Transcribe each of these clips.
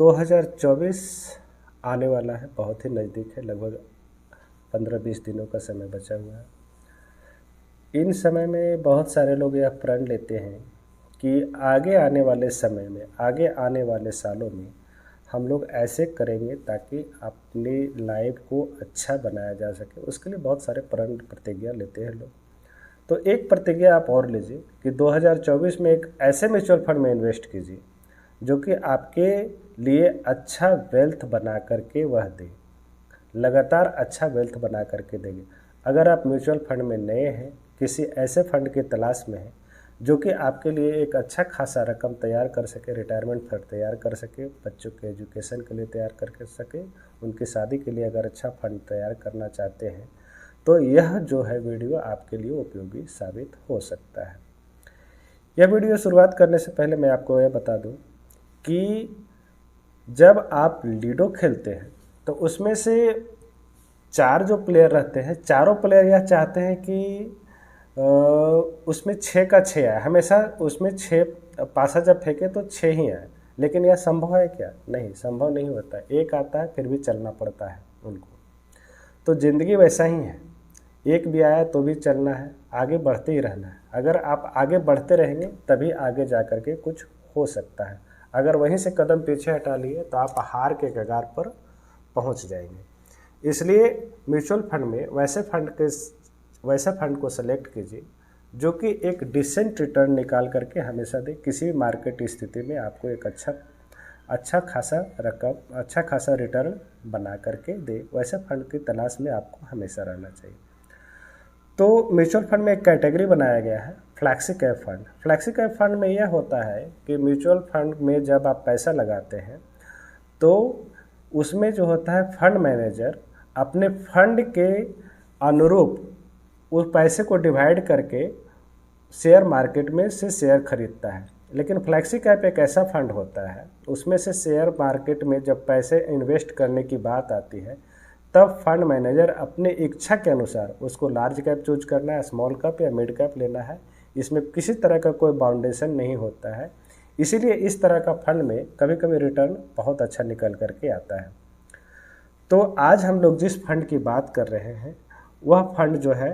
2024 आने वाला है, बहुत ही नज़दीक है, लगभग 15-20 दिनों का समय बचा हुआ है। इन समय में बहुत सारे लोग यह प्रण लेते हैं कि आगे आने वाले समय में, आगे आने वाले सालों में हम लोग ऐसे करेंगे ताकि अपनी लाइफ को अच्छा बनाया जा सके। उसके लिए बहुत सारे प्रण प्रतिज्ञा लेते हैं लोग। तो एक प्रतिज्ञा आप और लीजिए कि 2024 में एक ऐसे म्यूचुअल फंड में इन्वेस्ट कीजिए जो कि आपके लिए अच्छा वेल्थ बना करके वह दे, लगातार अच्छा वेल्थ बना करके देंगे। अगर आप म्यूचुअल फंड में नए हैं, किसी ऐसे फंड की तलाश में हैं जो कि आपके लिए एक अच्छा खासा रकम तैयार कर सके, रिटायरमेंट फंड तैयार कर सके, बच्चों के एजुकेशन के लिए तैयार कर सके, उनकी शादी के लिए अगर अच्छा फंड तैयार करना चाहते हैं, तो यह जो है वीडियो आपके लिए उपयोगी साबित हो सकता है। यह वीडियो शुरुआत करने से पहले मैं आपको यह बता दूं कि जब आप लूडो खेलते हैं तो उसमें से 4 जो प्लेयर रहते हैं, चारों प्लेयर यह चाहते हैं कि उसमें 6 का 6 आए। हमेशा उसमें 6 पासा जब फेंके तो 6 ही आए, लेकिन यह संभव है क्या? नहीं, संभव नहीं होता है। एक आता है फिर भी चलना पड़ता है उनको। तो ज़िंदगी वैसा ही है, एक भी आया तो भी चलना है, आगे बढ़ते ही रहना है। अगर आप आगे बढ़ते रहेंगे तभी आगे जा कर के कुछ हो सकता है। अगर वहीं से कदम पीछे हटा लिए तो आप हार के कगार पर पहुंच जाएंगे। इसलिए म्यूचुअल फंड में वैसा फंड को सेलेक्ट कीजिए जो कि एक डिसेंट रिटर्न निकाल करके हमेशा दे। किसी भी मार्केट स्थिति में आपको एक अच्छा खासा रिटर्न बना करके दे, वैसे फंड की तलाश में आपको हमेशा रहना चाहिए। तो म्यूचुअल फंड में एक कैटेगरी बनाया गया है, flexi cap fund. Flexi cap fund में यह होता है कि म्यूचुअल फंड में जब आप पैसा लगाते हैं तो उसमें जो होता है फंड मैनेजर अपने फंड के अनुरूप उस पैसे को डिवाइड करके शेयर मार्केट में से शेयर खरीदता है। लेकिन फ्लैक्सी कैप एक ऐसा फंड होता है, उसमें से शेयर मार्केट में जब पैसे इन्वेस्ट करने की बात आती है तब फंड मैनेजर अपनी इच्छा के अनुसार उसको लार्ज कैप चूज करना है, स्मॉल कैप या मिड कैप लेना है। इसमें किसी तरह का कोई बाउंडेशन नहीं होता है। इसीलिए इस तरह का फंड में कभी कभी रिटर्न बहुत अच्छा निकल करके आता है। तो आज हम लोग जिस फंड की बात कर रहे हैं वह फंड जो है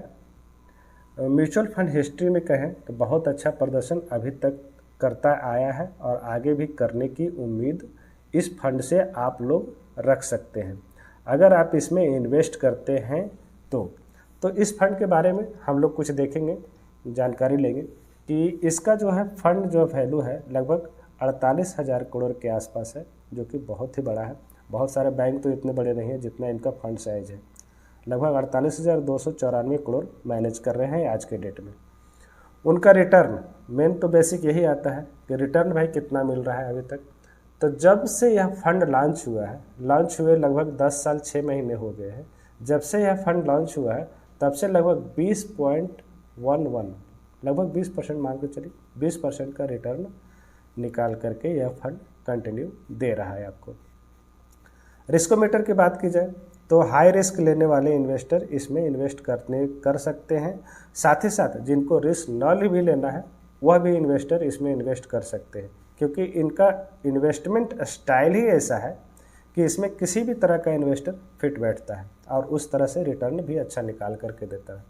म्यूचुअल फंड हिस्ट्री में कहें तो बहुत अच्छा प्रदर्शन अभी तक करता आया है और आगे भी करने की उम्मीद इस फंड से आप लोग रख सकते हैं अगर आप इसमें इन्वेस्ट करते हैं तो इस फंड के बारे में हम लोग कुछ देखेंगे, जानकारी लेंगे कि इसका जो है फंड जो वैल्यू है लगभग 48,000 करोड़ के आसपास है, जो कि बहुत ही बड़ा है। बहुत सारे बैंक तो इतने बड़े नहीं है जितना इनका फंड साइज है। लगभग 48,294 करोड़ मैनेज कर रहे हैं आज के डेट में। उनका रिटर्न मेन तो बेसिक यही आता है कि रिटर्न भाई कितना मिल रहा है अभी तक। तो जब से यह फंड लॉन्च हुआ है, लॉन्च हुए लगभग 10 साल 6 महीने हो गए हैं। जब से यह फंड लॉन्च हुआ है तब से लगभग 20.11 लगभग 20% मान के चलिए 20% का रिटर्न निकाल करके यह फंड कंटिन्यू दे रहा है आपको। रिस्कोमीटर की बात की जाए तो हाई रिस्क लेने वाले इन्वेस्टर इसमें इन्वेस्ट कर सकते हैं। साथ ही साथ जिनको रिस्क न भी लेना है वह भी इन्वेस्टर इसमें इन्वेस्ट कर सकते हैं, क्योंकि इनका इन्वेस्टमेंट स्टाइल ही ऐसा है कि इसमें किसी भी तरह का इन्वेस्टर फिट बैठता है और उस तरह से रिटर्न भी अच्छा निकाल करके देता है।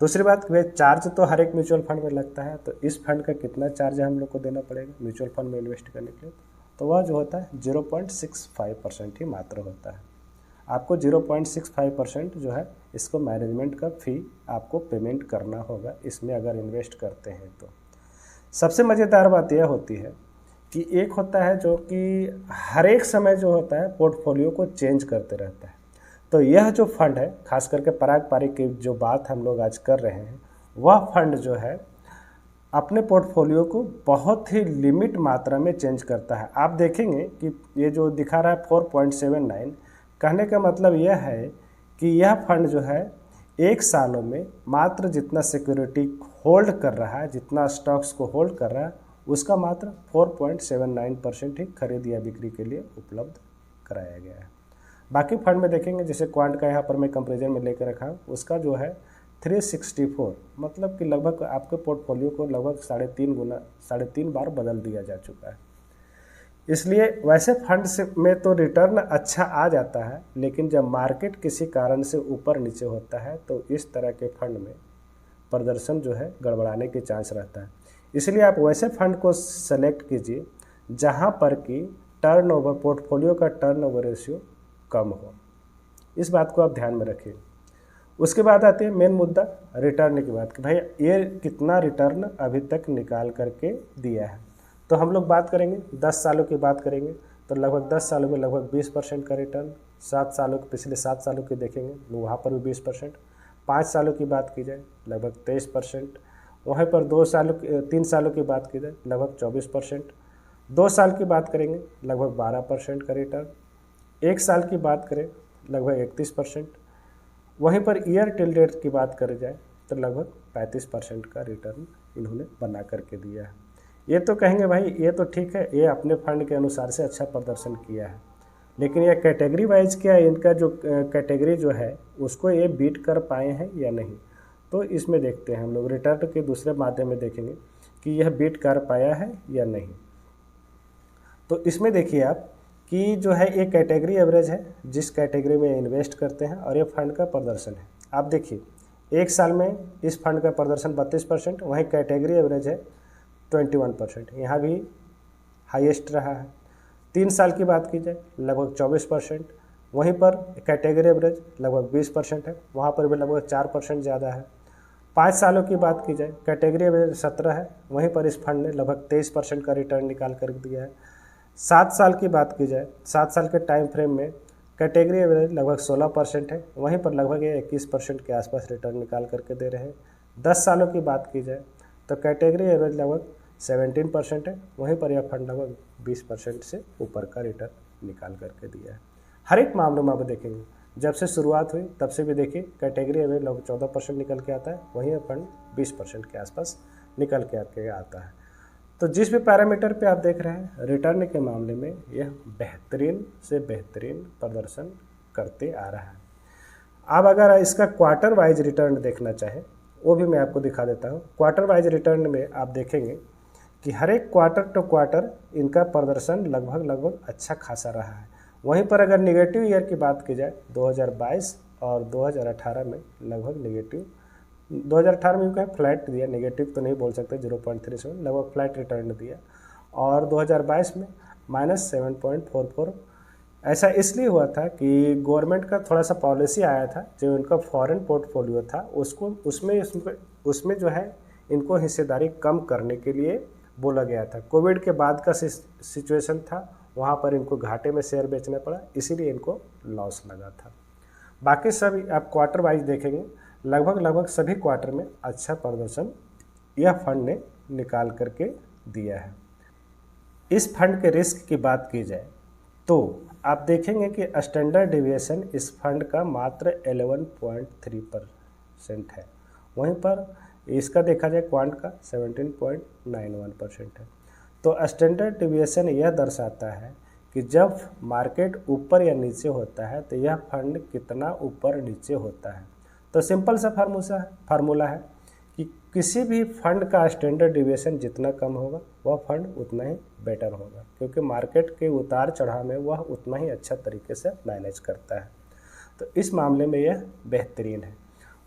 दूसरी बात, वे चार्ज तो हर एक म्यूचुअल फंड में लगता है, तो इस फंड का कितना चार्ज हम लोग को देना पड़ेगा म्यूचुअल फंड में इन्वेस्ट करने के लिए, तो वह जो होता है 0.65% ही मात्र होता है। आपको 0.65% जो है इसको मैनेजमेंट का फ़ी आपको पेमेंट करना होगा इसमें अगर इन्वेस्ट करते हैं तो। सबसे मज़ेदार बात यह होती है कि एक होता है जो कि हर एक समय जो होता है पोर्टफोलियो को चेंज करते रहता है। तो यह जो फंड है, खास करके पराग पारिक की जो बात हम लोग आज कर रहे हैं, वह फंड जो है अपने पोर्टफोलियो को बहुत ही लिमिट मात्रा में चेंज करता है। आप देखेंगे कि ये जो दिखा रहा है 4.79, कहने का मतलब यह है कि यह फंड जो है 1 सालों में मात्र जितना सिक्योरिटी होल्ड कर रहा है, जितना स्टॉक्स को होल्ड कर रहा है, उसका मात्र 4.79% ही खरीद या बिक्री के लिए उपलब्ध कराया गया है। बाकी फंड में देखेंगे, जैसे क्वांट का यहाँ पर मैं कंपेरिजन में लेकर रखा हूँ, उसका जो है 364, मतलब कि लगभग आपके पोर्टफोलियो को लगभग 3.5 बार बदल दिया जा चुका है। इसलिए वैसे फंड से में तो रिटर्न अच्छा आ जाता है, लेकिन जब मार्केट किसी कारण से ऊपर नीचे होता है तो इस तरह के फंड में प्रदर्शन जो है गड़बड़ाने के चांस रहता है। इसलिए आप वैसे फंड को सेलेक्ट कीजिए जहां पर कि टर्नओवर पोर्टफोलियो का टर्नओवर रेशियो कम हो। इस बात को आप ध्यान में रखिए। उसके बाद आते हैं मेन मुद्दा रिटर्न की बात कि भाई ये कितना रिटर्न अभी तक निकाल करके दिया है। तो हम लोग बात करेंगे 10 सालों की बात करेंगे तो लगभग 10 सालों में लगभग 20% का रिटर्न। 7 सालों के पिछले 7 सालों की देखेंगे तो वहाँ पर भी 20%। 5 सालों की बात की जाए लगभग 23%। वहीं पर 3 सालों की बात की जाए लगभग 24%। 2 साल की बात करेंगे लगभग 12% का रिटर्न। 1 साल की बात करें लगभग 31%। वहीं पर ईयर टिल डेट की बात करी जाए तो लगभग 35% का रिटर्न इन्होंने बना करके दिया है। ये तो कहेंगे भाई ये तो ठीक है, ये अपने फंड के अनुसार से अच्छा प्रदर्शन किया है, लेकिन ये कैटेगरी वाइज क्या इनका जो कैटेगरी जो है उसको ये बीट कर पाए हैं या नहीं। तो इसमें देखते हैं हम लोग रिटर्न के दूसरे माध्यम में देखेंगे कि यह बीट कर पाया है या नहीं। तो इसमें देखिए आप कि जो है एक कैटेगरी एवरेज है जिस कैटेगरी में इन्वेस्ट करते हैं और ये फंड का प्रदर्शन है। आप देखिए 1 साल में इस फंड का प्रदर्शन 32%, वहीं कैटेगरी एवरेज है 21%, यहाँ भी हाईएस्ट रहा है। 3 साल की बात की जाए लगभग 24%, वहीं पर कैटेगरी एवरेज लगभग 20% है, वहाँ पर भी लगभग 4% ज़्यादा है। 5 सालों की बात की जाए कैटेगरी एवरेज 17 है, वहीं पर इस फंड ने लगभग 23% का रिटर्न निकाल कर दिया है। 7 साल की बात की जाए 7 साल के टाइम फ्रेम में कैटेगरी एवरेज लगभग 16% है, वहीं पर लगभग ये 21% के आसपास रिटर्न निकाल करके दे रहे हैं। 10 सालों की बात की जाए तो कैटेगरी एवरेज लगभग 17% है, वहीं पर यह फंड लगभग 20% से ऊपर का रिटर्न निकाल करके दिया है। हर एक मामलों में आप देखेंगे जब से शुरुआत हुई तब से भी देखिए कैटेगरी एवरेज लगभग 14% निकल के आता है, वहीं यह फंड 20% के आसपास निकल के आता है। तो जिस भी पैरामीटर पे आप देख रहे हैं रिटर्न के मामले में यह बेहतरीन से बेहतरीन प्रदर्शन करते आ रहा है। अब अगर इसका क्वार्टर वाइज रिटर्न देखना चाहें वो भी मैं आपको दिखा देता हूँ। क्वार्टर वाइज रिटर्न में आप देखेंगे कि हर एक क्वार्टर टू क्वार्टर इनका प्रदर्शन लगभग अच्छा खासा रहा है। वहीं पर अगर निगेटिव ईयर की बात की जाए 2022 और 2018 में लगभग निगेटिव 2018 में कहीं फ्लैट दिया, नेगेटिव तो नहीं बोल सकते 0.37, लगभग फ्लैट रिटर्न दिया। और 2022 में -7.44। ऐसा इसलिए हुआ था कि गवर्नमेंट का थोड़ा सा पॉलिसी आया था, जो इनका फॉरेन पोर्टफोलियो था उसको उसमें जो है इनको हिस्सेदारी कम करने के लिए बोला गया था। कोविड के बाद का सिचुएशन था, वहाँ पर इनको घाटे में शेयर बेचना पड़ा, इसीलिए इनको लॉस लगा था। बाकी सब आप क्वार्टर वाइज देखेंगे लगभग सभी क्वार्टर में अच्छा प्रदर्शन यह फंड ने निकाल करके दिया है। इस फंड के रिस्क की बात की जाए तो आप देखेंगे कि स्टैंडर्ड डिविएशन इस फंड का मात्र 11.3% है, वहीं पर इसका देखा जाए क्वांट का 17.91% है। तो स्टैंडर्ड डिविएशन यह दर्शाता है कि जब मार्केट ऊपर या नीचे होता है तो यह फंड कितना ऊपर नीचे होता है। तो सिंपल सा फार्मूला है कि किसी भी फंड का स्टैंडर्ड डिविएशन जितना कम होगा वह फंड उतना ही बेटर होगा, क्योंकि मार्केट के उतार चढ़ाव में वह उतना ही अच्छा तरीके से मैनेज करता है। तो इस मामले में यह बेहतरीन है।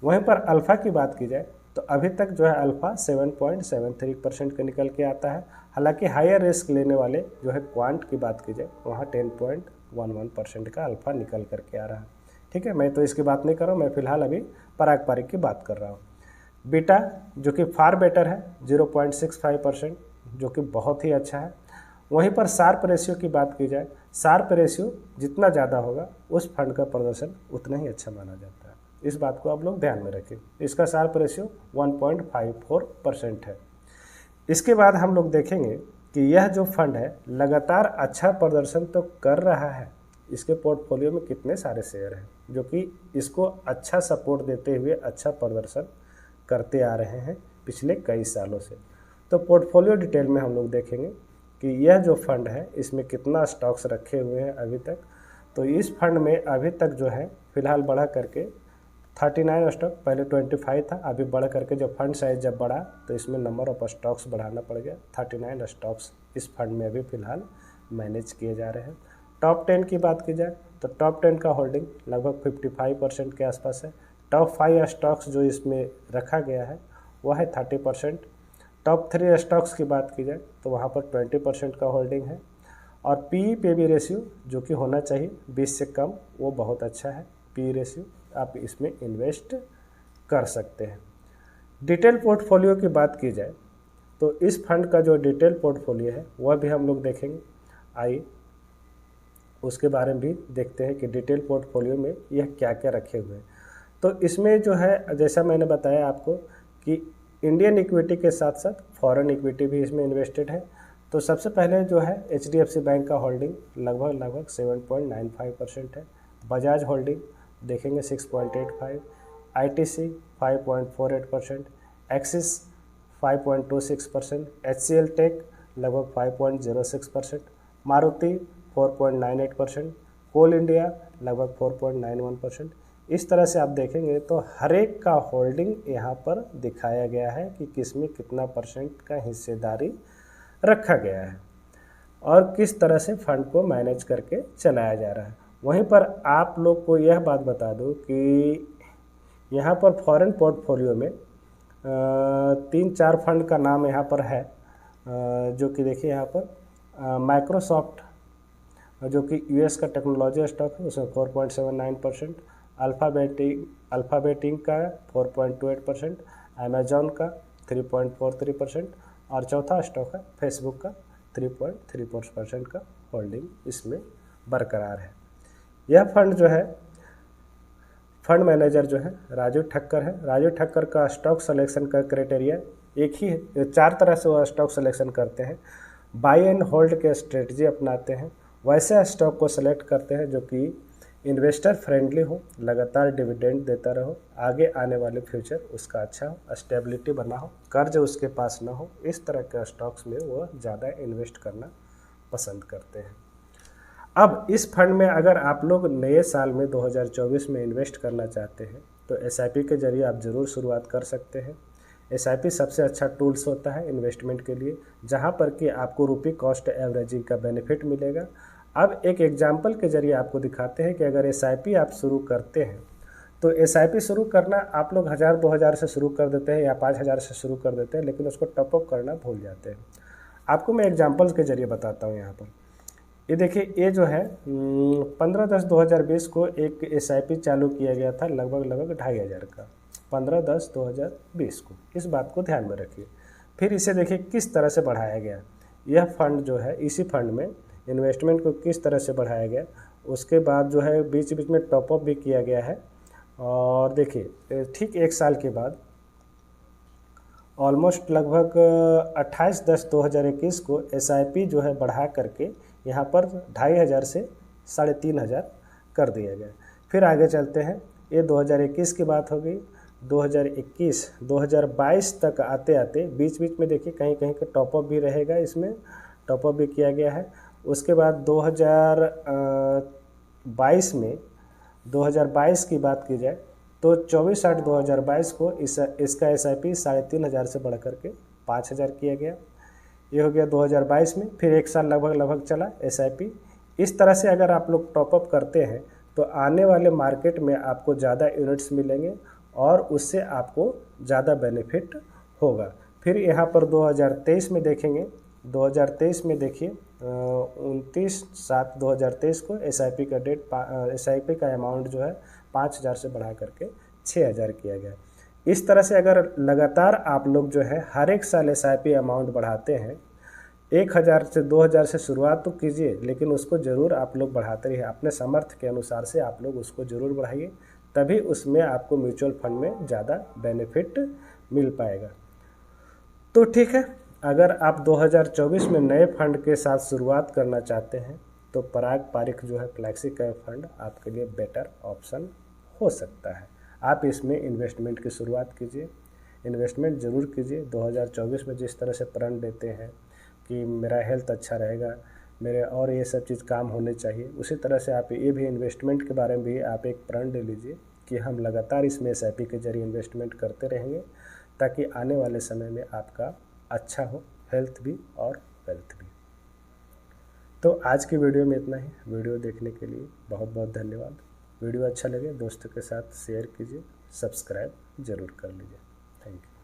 वहीं पर अल्फ़ा की बात की जाए तो अभी तक जो है अल्फ़ा 7.73% का निकल के आता है। हालांकि हायर रिस्क लेने वाले जो है क्वांट की बात की जाए वहाँ 10.11% का अल्फ़ा निकल करके आ रहा है। ठीक है, मैं तो इसकी बात नहीं कर रहा हूँ, मैं फिलहाल अभी पारस्परिक की बात कर रहा हूँ। बीटा जो कि फार बेटर है 0.65%, जो कि बहुत ही अच्छा है। वहीं पर शार्प रेशियो की बात की जाए, शार्प रेशियो जितना ज़्यादा होगा उस फंड का प्रदर्शन उतना ही अच्छा माना जाता है। इस बात को आप लोग ध्यान में रखें। इसका शार्प रेशियो 1.54% है। इसके बाद हम लोग देखेंगे कि यह जो फंड है लगातार अच्छा प्रदर्शन तो कर रहा है, इसके पोर्टफोलियो में कितने सारे शेयर हैं जो कि इसको अच्छा सपोर्ट देते हुए अच्छा प्रदर्शन करते आ रहे हैं पिछले कई सालों से। तो पोर्टफोलियो डिटेल में हम लोग देखेंगे कि यह जो फंड है इसमें कितना स्टॉक्स रखे हुए हैं अभी तक। तो इस फंड में अभी तक जो है फिलहाल बढ़ा करके 39 स्टॉक, पहले 25 था, अभी बढ़ करके जब फंड साइज जब बढ़ा तो इसमें नंबर ऑफ स्टॉक्स बढ़ाना पड़ गया। 39 स्टॉक्स इस फंड में अभी फ़िलहाल मैनेज किए जा रहे हैं। टॉप 10 की बात की जाए तो टॉप 10 का होल्डिंग लगभग 55% के आसपास है। टॉप 5 स्टॉक्स जो इसमें रखा गया है वह है 30%। टॉप 3 स्टॉक्स की बात की जाए तो वहाँ पर 20% का होल्डिंग है। और पी पे बी रेशियो जो कि होना चाहिए 20 से कम, वो बहुत अच्छा है पी रेशियो, आप इसमें इन्वेस्ट कर सकते हैं। डिटेल पोर्टफोलियो की बात की जाए तो इस फंड का जो डिटेल पोर्टफोलियो है वह भी हम लोग देखेंगे। आइए उसके बारे में भी देखते हैं कि डिटेल पोर्टफोलियो में यह क्या क्या रखे हुए हैं। तो इसमें जो है जैसा मैंने बताया आपको कि इंडियन इक्विटी के साथ साथ फॉरेन इक्विटी भी इसमें इन्वेस्टेड है। तो सबसे पहले जो है HDFC बैंक का होल्डिंग लगभग 7.95% है। बजाज होल्डिंग देखेंगे 6.85, ITC 5.48%, एक्सिस 5.26%, HCL टेक लगभग 5.06%, मारुति 4.98%, कोल इंडिया लगभग 4.91%। इस तरह से आप देखेंगे तो हर एक का होल्डिंग यहाँ पर दिखाया गया है कि किसमें कितना परसेंट का हिस्सेदारी रखा गया है और किस तरह से फंड को मैनेज करके चलाया जा रहा है। वहीं पर आप लोग को यह बात बता दूं कि यहाँ पर फॉरेन पोर्टफोलियो में 3-4 फंड का नाम यहाँ पर है, जो कि देखिए यहाँ पर माइक्रोसॉफ्ट जो कि US का टेक्नोलॉजी स्टॉक है उसमें 4.79%, अल्फ़ाबेट इंक का 4.28%, अमेजॉन का 3.43% और चौथा स्टॉक है फेसबुक का 3.34% का होल्डिंग इसमें बरकरार है। यह फंड जो है फंड मैनेजर जो है राजू ठक्कर है। राजू ठक्कर का स्टॉक सिलेक्शन का क्राइटेरिया एक ही है, 4 तरह से वह स्टॉक सिलेक्शन करते हैं। बाई एंड होल्ड के स्ट्रेटजी अपनाते हैं, वैसे स्टॉक को सेलेक्ट करते हैं जो कि इन्वेस्टर फ्रेंडली हो, लगातार डिविडेंड देता रहो, आगे आने वाले फ्यूचर उसका अच्छा हो, स्टेबिलिटी बना हो, कर्ज उसके पास ना हो, इस तरह के स्टॉक्स में वह ज़्यादा इन्वेस्ट करना पसंद करते हैं। अब इस फंड में अगर आप लोग नए साल में 2024 में इन्वेस्ट करना चाहते हैं तो SIP के जरिए आप ज़रूर शुरुआत कर सकते हैं। SIP सबसे अच्छा टूल्स होता है इन्वेस्टमेंट के लिए, जहां पर कि आपको रुपी कॉस्ट एवरेजिंग का बेनिफिट मिलेगा। अब एक एग्जाम्पल के जरिए आपको दिखाते हैं कि अगर SIP आप शुरू करते हैं तो SIP शुरू करना आप लोग 1000-2000 से शुरू कर देते हैं या 5000 से शुरू कर देते हैं, लेकिन उसको टॉपअप करना भूल जाते हैं। आपको मैं एग्जाम्पल्स के जरिए बताता हूँ। यहाँ पर ये देखिए, ये जो है 15/10/2020 को एक SIP चालू किया गया था लगभग 2500 का, 15/10/2020 को। इस बात को ध्यान में रखिए। फिर इसे देखिए किस तरह से बढ़ाया गया। यह फंड जो है इसी फंड में इन्वेस्टमेंट को किस तरह से बढ़ाया गया, उसके बाद जो है बीच बीच में टॉपअप भी किया गया है। और देखिए ठीक 1 साल के बाद ऑलमोस्ट लगभग 28/10/2021 को SIP जो है बढ़ा करके यहाँ पर 2500 से 3500 कर दिया गया। फिर आगे चलते हैं, ये 2021 की बात हो गई। 2021 2022 तक आते आते बीच बीच में देखिए कहीं कहीं का टॉपअप भी रहेगा, इसमें टॉपअप भी किया गया है। उसके बाद 2022 की बात की जाए तो 24/8/2022 को इसका SIP 3500 से बढ़ करके 5000 किया गया। ये हो गया 2022 में। फिर 1 साल लगभग चला SIP। इस तरह से अगर आप लोग टॉपअप करते हैं तो आने वाले मार्केट में आपको ज़्यादा यूनिट्स मिलेंगे और उससे आपको ज़्यादा बेनिफिट होगा। फिर यहाँ पर 2023 में देखेंगे, 2023 में देखिए 29/7/2023 को SIP का SIP का अमाउंट जो है 5000 से बढ़ा करके 6000 किया गया। इस तरह से अगर लगातार आप लोग जो है हर एक साल SIP अमाउंट बढ़ाते हैं, 1000 से 2000 से शुरुआत तो कीजिए, लेकिन उसको ज़रूर आप लोग बढ़ाते रहिए। अपने सामर्थ्य के अनुसार से आप लोग उसको ज़रूर बढ़ाइए, तभी उसमें आपको म्यूचुअल फंड में ज़्यादा बेनिफिट मिल पाएगा। तो ठीक है, अगर आप 2024 में नए फंड के साथ शुरुआत करना चाहते हैं तो पराग पारिख जो है फ्लैक्सी कैप फंड आपके लिए बेटर ऑप्शन हो सकता है। आप इसमें इन्वेस्टमेंट की शुरुआत कीजिए, इन्वेस्टमेंट ज़रूर कीजिए। 2024 में जिस तरह से प्रण देते हैं कि मेरा हेल्थ अच्छा रहेगा, मेरे और ये सब चीज़ काम होने चाहिए, उसी तरह से आप ये भी इन्वेस्टमेंट के बारे में भी आप एक प्रण ले लीजिए कि हम लगातार इसमें SIP के जरिए इन्वेस्टमेंट करते रहेंगे, ताकि आने वाले समय में आपका अच्छा हो, हेल्थ भी और वेल्थ भी। तो आज की वीडियो में इतना ही। वीडियो देखने के लिए बहुत बहुत धन्यवाद। वीडियो अच्छा लगे दोस्तों के साथ शेयर कीजिए, सब्सक्राइब ज़रूर कर लीजिए। Thank you.